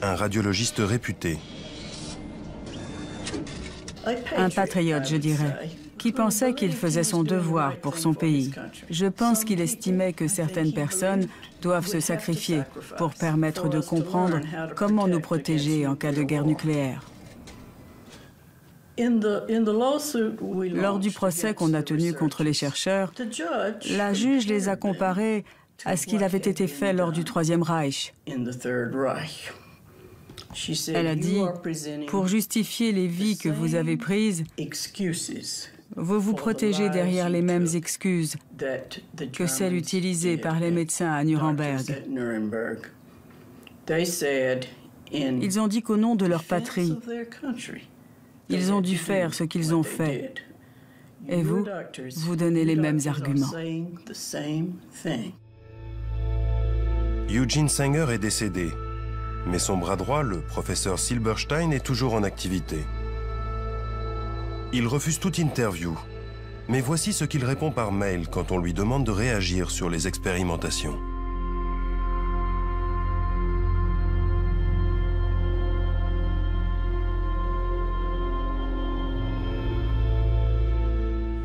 [SPEAKER 2] un radiologiste réputé.
[SPEAKER 1] Un patriote, je dirais, qui pensait qu'il faisait son devoir pour son pays. Je pense qu'il estimait que certaines personnes doivent se sacrifier pour permettre de comprendre comment nous protéger en cas de guerre nucléaire. Lors du procès qu'on a tenu contre les chercheurs, la juge les a comparés à ce qu'il avait été fait lors du Troisième Reich. Elle a dit, pour justifier les vies que vous avez prises, vous vous protégez derrière les mêmes excuses que celles utilisées par les médecins à Nuremberg. Ils ont dit qu'au nom de leur patrie, ils ont dû faire ce qu'ils ont fait. Et vous, vous donnez les mêmes arguments.
[SPEAKER 2] Eugene Sanger est décédé, mais son bras droit, le professeur Silberstein, est toujours en activité. Il refuse toute interview, mais voici ce qu'il répond par mail quand on lui demande de réagir sur les expérimentations.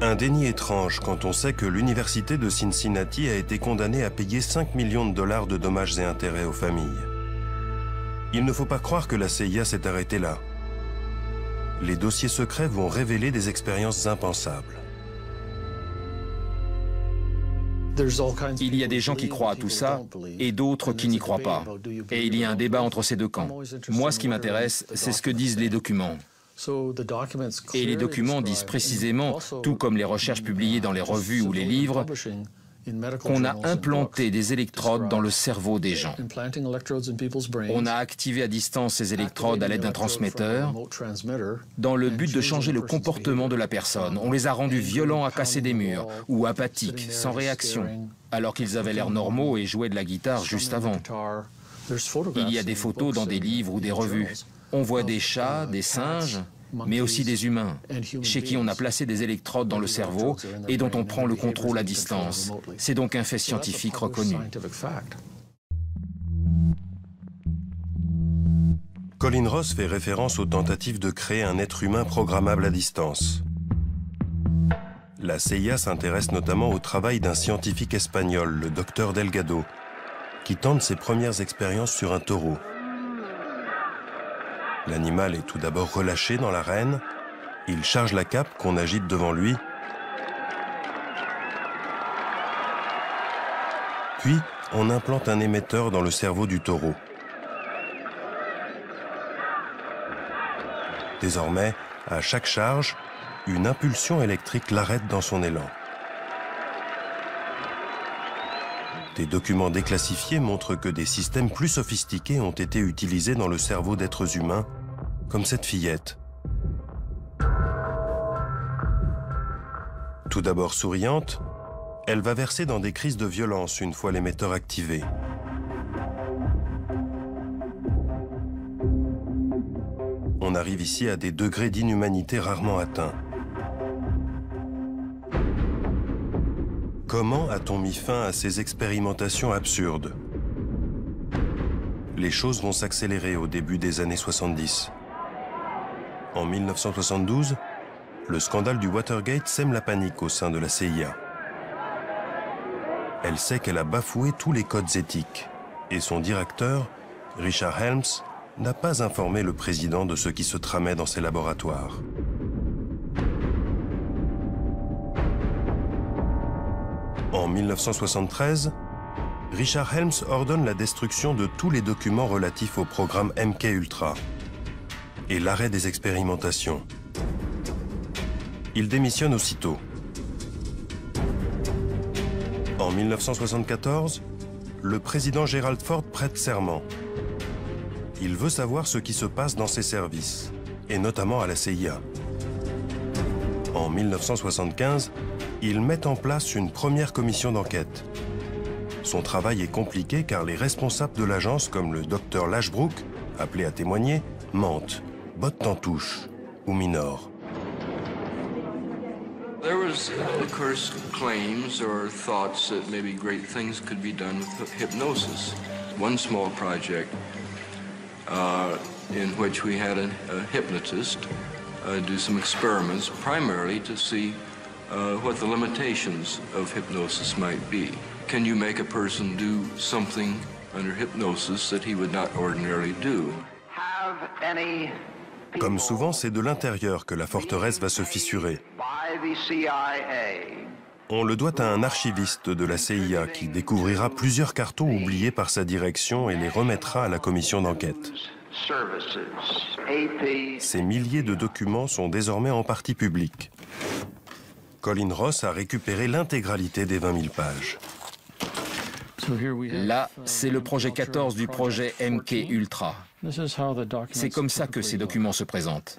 [SPEAKER 2] Un déni étrange quand on sait que l'université de Cincinnati a été condamnée à payer 5 millions de dollars de dommages et intérêts aux familles. Il ne faut pas croire que la CIA s'est arrêtée là. Les dossiers secrets vont révéler des expériences impensables.
[SPEAKER 6] Il y a des gens qui croient à tout ça et d'autres qui n'y croient pas. Et il y a un débat entre ces deux camps. Moi, ce qui m'intéresse, c'est ce que disent les documents. Et les documents disent précisément, tout comme les recherches publiées dans les revues ou les livres, qu'on a implanté des électrodes dans le cerveau des gens. On a activé à distance ces électrodes à l'aide d'un transmetteur dans le but de changer le comportement de la personne. On les a rendus violents à casser des murs ou apathiques, sans réaction, alors qu'ils avaient l'air normaux et jouaient de la guitare juste avant. Il y a des photos dans des livres ou des revues. On voit des chats, des singes, mais aussi des humains, chez qui on a placé des électrodes dans le cerveau et dont on prend le contrôle à distance. C'est donc un fait scientifique reconnu.
[SPEAKER 2] Colin Ross fait référence aux tentatives de créer un être humain programmable à distance. La CIA s'intéresse notamment au travail d'un scientifique espagnol, le docteur Delgado, qui tente ses premières expériences sur un taureau. L'animal est tout d'abord relâché dans l'arène, il charge la cape qu'on agite devant lui, puis on implante un émetteur dans le cerveau du taureau. Désormais, à chaque charge, une impulsion électrique l'arrête dans son élan. Des documents déclassifiés montrent que des systèmes plus sophistiqués ont été utilisés dans le cerveau d'êtres humains, comme cette fillette. Tout d'abord souriante, elle va verser dans des crises de violence une fois l'émetteur activé. On arrive ici à des degrés d'inhumanité rarement atteints. Comment a-t-on mis fin à ces expérimentations absurdes? Les choses vont s'accélérer au début des années 70. En 1972, le scandale du Watergate sème la panique au sein de la CIA. Elle sait qu'elle a bafoué tous les codes éthiques et son directeur, Richard Helms, n'a pas informé le président de ce qui se tramait dans ses laboratoires. En 1973, Richard Helms ordonne la destruction de tous les documents relatifs au programme MK Ultra. et l'arrêt des expérimentations. Il démissionne aussitôt. En 1974, le président Gerald Ford prête serment. Il veut savoir ce qui se passe dans ses services, et notamment à la CIA. En 1975, il met en place une première commission d'enquête. Son travail est compliqué car les responsables de l'agence, comme le docteur Lashbrook, appelé à témoigner, mentent, bottent en touche ou minorent.
[SPEAKER 10] There was, of course, claims or thoughts that maybe great things could be done with hypnosis. One small project in which we had a hypnotist do some experiments, primarily to see what the limitations of hypnosis might be. Can you make a person do something under hypnosis that he would not ordinarily do?
[SPEAKER 2] Comme souvent, c'est de l'intérieur que la forteresse va se fissurer. On le doit à un archiviste de la CIA qui découvrira plusieurs cartons oubliés par sa direction et les remettra à la commission d'enquête. Ces milliers de documents sont désormais en partie publics. Colin Ross a récupéré l'intégralité des 20 000 pages.
[SPEAKER 6] Là, c'est le projet 14 du projet MK Ultra. C'est comme ça que ces documents se présentent.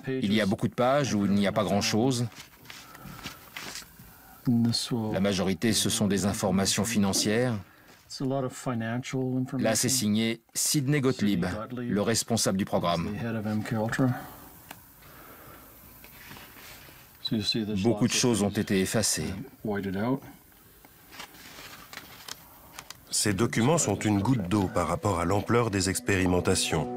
[SPEAKER 6] Il y a beaucoup de pages où il n'y a pas grand-chose. La majorité, ce sont des informations financières. Là, c'est signé Sidney Gottlieb, le responsable du programme. Beaucoup de choses ont été effacées.
[SPEAKER 2] Ces documents sont une goutte d'eau par rapport à l'ampleur des expérimentations.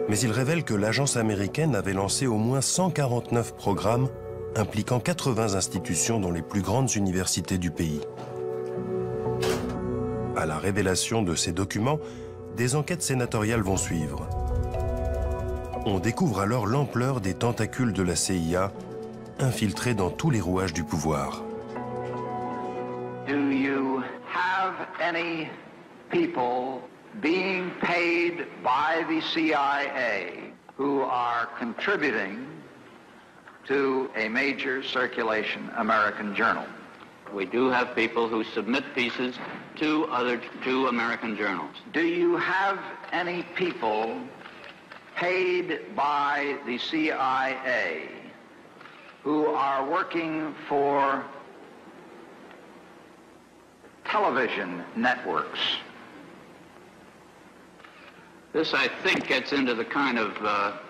[SPEAKER 2] Mais ils révèlent que l'agence américaine avait lancé au moins 149 programmes impliquant 80 institutions dans les plus grandes universités du pays. À la révélation de ces documents, des enquêtes sénatoriales vont suivre. On découvre alors l'ampleur des tentacules de la CIA, infiltrés dans tous les rouages du pouvoir.
[SPEAKER 11] Do you have any people being paid by the CIA who are contributing to a major circulation American journal?
[SPEAKER 12] We do have people who submit pieces to American journals.
[SPEAKER 11] Do you have any people paid by the CIA who are working for television networks?
[SPEAKER 12] This, I think, gets into the kind of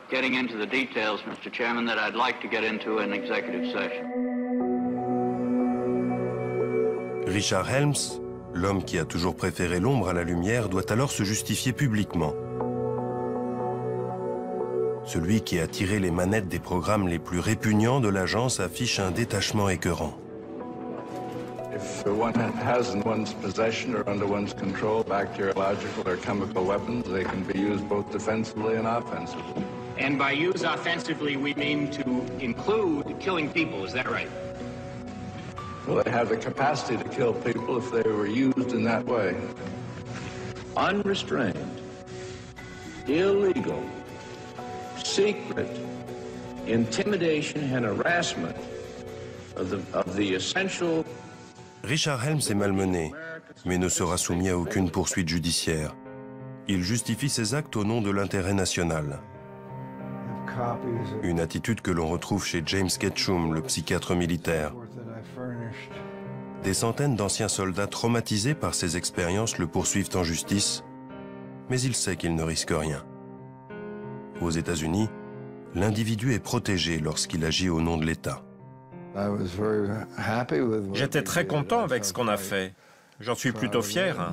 [SPEAKER 12] getting into the details, Mr. Chairman, that I'd like to get into in executive session.
[SPEAKER 2] Richard Helms, l'homme qui a toujours préféré l'ombre à la lumière, doit alors se justifier publiquement. Celui qui a tiré les manettes des programmes les plus répugnants de l'agence affiche un détachement écœurant.
[SPEAKER 13] If one has in one's possession or under one's control bacteriological or chemical weapons, they can be used both defensively and offensively.
[SPEAKER 14] And by use offensively, we mean to include killing people, is that right?
[SPEAKER 13] Well, they have the capacity to kill people if they were used in that way.
[SPEAKER 15] Unrestrained, illegal, secret intimidation and harassment of the essential.
[SPEAKER 2] Richard Helms est malmené, mais ne sera soumis à aucune poursuite judiciaire. Il justifie ses actes au nom de l'intérêt national. Une attitude que l'on retrouve chez James Ketchum, le psychiatre militaire. Des centaines d'anciens soldats traumatisés par ces expériences le poursuivent en justice, mais il sait qu'il ne risque rien. Aux États-Unis, l'individu est protégé lorsqu'il agit au nom de l'État.
[SPEAKER 3] J'étais très content avec ce qu'on a fait. J'en suis plutôt fier.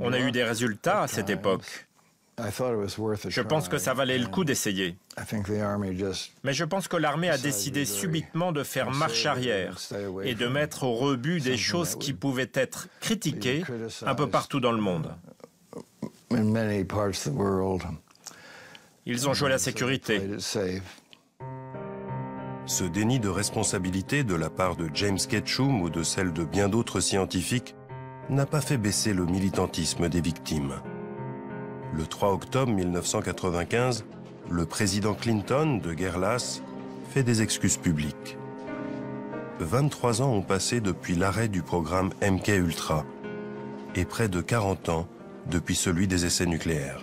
[SPEAKER 3] On a eu des résultats à cette époque. Je pense que ça valait le coup d'essayer. Mais je pense que l'armée a décidé subitement de faire marche arrière et de mettre au rebut des choses qui pouvaient être critiquées un peu partout dans le monde. Ils ont joué la sécurité.
[SPEAKER 2] Ce déni de responsabilité de la part de James Ketchum ou de celle de bien d'autres scientifiques n'a pas fait baisser le militantisme des victimes. Le 3 octobre 1995, le président Clinton, de guerre lasse, fait des excuses publiques. 23 ans ont passé depuis l'arrêt du programme MK-Ultra et près de 40 ans depuis celui des essais nucléaires.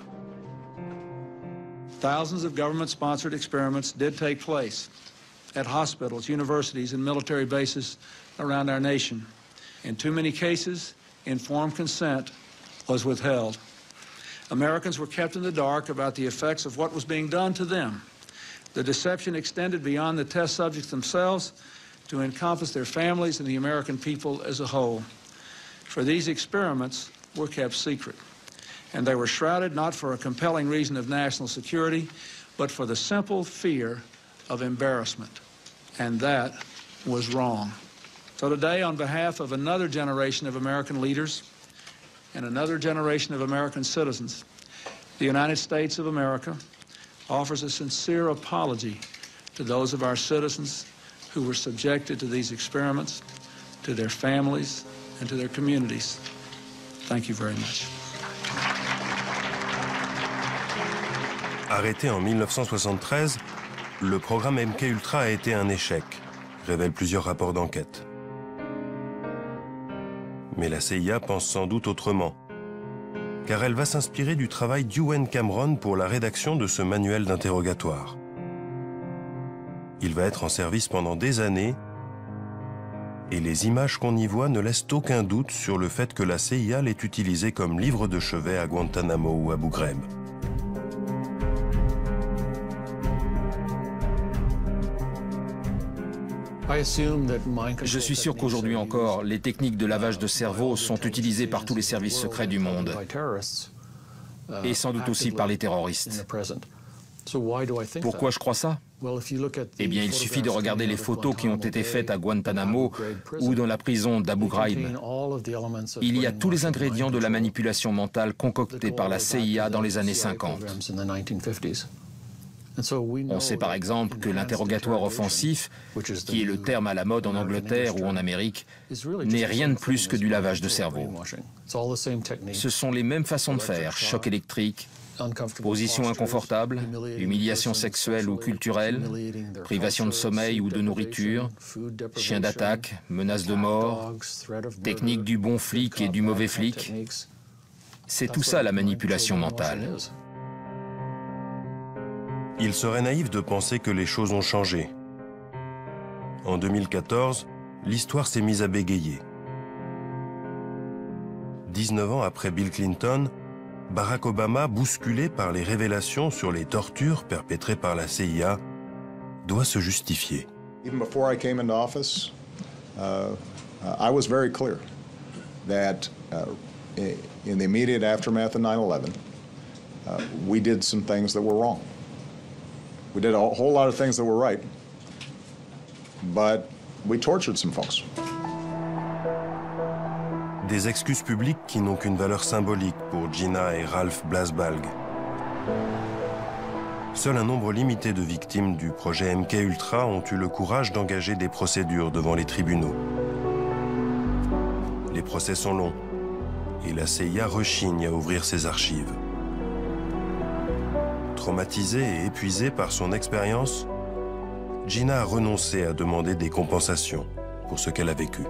[SPEAKER 4] Thousands of government-sponsored experiments did take place at hospitals, universities, and military bases around our nation. In too many cases, informed consent was withheld. Americans were kept in the dark about the effects of what was being done to them. The deception extended beyond the test subjects themselves to encompass their families and the American people as a whole. For these experiments were kept secret, and they were shrouded not for a compelling reason of national security, but for the simple fear of embarrassment. And that was wrong. So today, on behalf of another generation of American leaders and another generation of American citizens, the United States of America offers a sincere apology to those of our citizens who were subjected to these experiments, to their families, and to their communities. Thank you very much.
[SPEAKER 2] Arrêté en 1973, le programme MK-Ultra a été un échec, révèlent plusieurs rapports d'enquête. Mais la CIA pense sans doute autrement, car elle va s'inspirer du travail d'Ewen Cameron pour la rédaction de ce manuel d'interrogatoire. Il va être en service pendant des années, et les images qu'on y voit ne laissent aucun doute sur le fait que la CIA l'ait utilisé comme livre de chevet à Guantanamo ou Abu Ghraib.
[SPEAKER 6] Je suis sûr qu'aujourd'hui encore, les techniques de lavage de cerveau sont utilisées par tous les services secrets du monde, et sans doute aussi par les terroristes. Pourquoi je crois ça? Eh bien, il suffit de regarder les photos qui ont été faites à Guantanamo ou dans la prison d'Abu Ghraib. Il y a tous les ingrédients de la manipulation mentale concoctée par la CIA dans les années 50. On sait par exemple que l'interrogatoire offensif, qui est le terme à la mode en Angleterre ou en Amérique, n'est rien de plus que du lavage de cerveau. Ce sont les mêmes façons de faire, choc électrique, position inconfortable, humiliation sexuelle ou culturelle, privation de sommeil ou de nourriture, chien d'attaque, menace de mort, technique du bon flic et du mauvais flic. C'est tout ça la manipulation mentale.
[SPEAKER 2] Il serait naïf de penser que les choses ont changé. En 2014, l'histoire s'est mise à bégayer. 19 ans après Bill Clinton, Barack Obama, bousculé par les révélations sur les tortures perpétrées par la CIA, doit se justifier.
[SPEAKER 16] Even before I came into office, I was very clear that in the immediate aftermath of 9/11, we did some things that were wrong. We did a whole lot of things that were right, but we tortured some folks.
[SPEAKER 2] Des excuses publiques qui n'ont qu'une valeur symbolique pour Gina et Ralph Blasbalg. Seul un nombre limité de victimes du projet MK-Ultra ont eu le courage d'engager des procédures devant les tribunaux. Les procès sont longs, et la CIA rechigne à ouvrir ses archives. Traumatisée et épuisée par son expérience, Gina a renoncé à demander des compensations pour ce qu'elle a vécu.